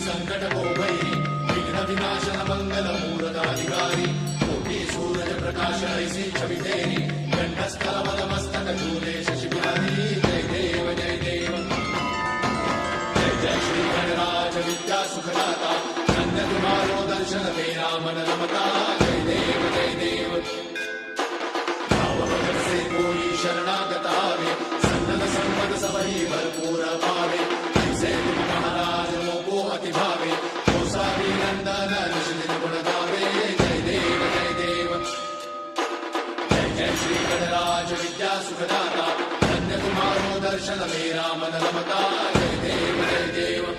संकट को भई विघ्न विनाशन मंगल मूर्ताधिकारी कोटि सूरज प्रकाश ऐसी छवि तेरी कंठस्थल मद मस्तक झूले शशि बिहारी जय देव जय देव जय जय श्री गणराज विद्या सुखदाता धन्य तुम्हारो दर्शन मेरा मन रमता जय देव जय देव भाव भगत से कोई शरणागत आवे सन्नत संपद सबही भरपूर पावे ऐसे तुम महाराज मोको अति भावे कोसारी नंदन निश्चित गुण गावे जय देव जय देव जय जय श्री गणराज विद्या सुखदाता धन्य तुम्हारो दर्शन मेरा मन रमता जय देव जय देव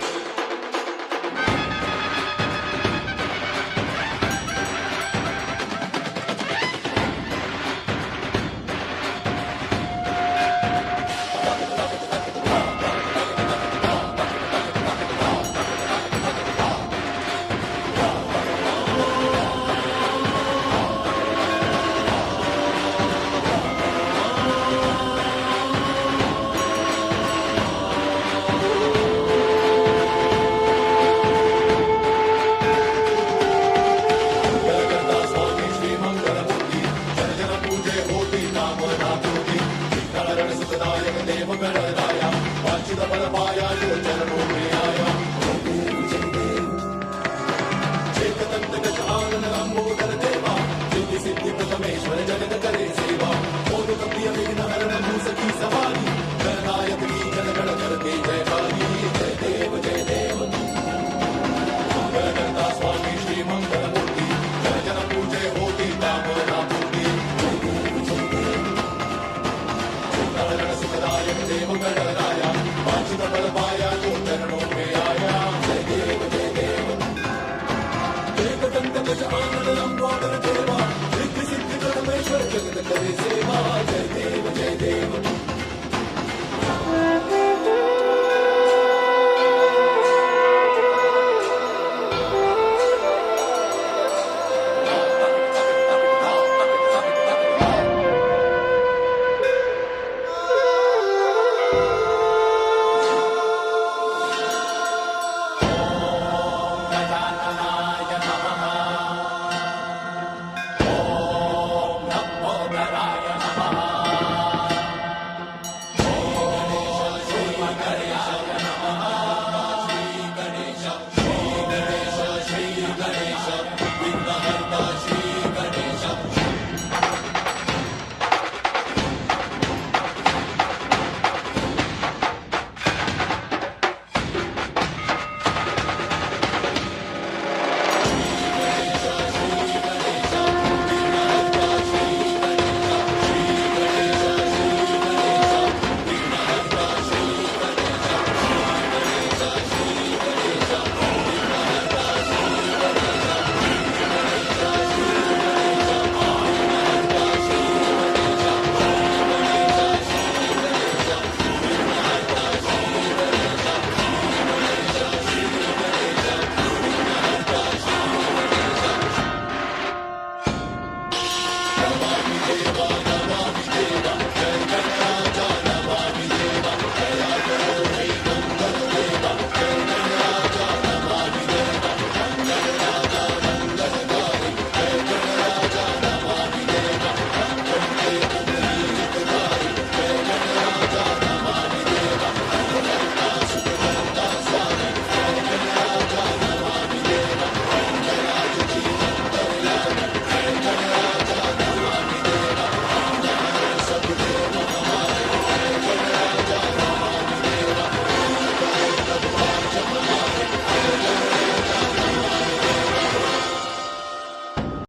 जय देव जय देव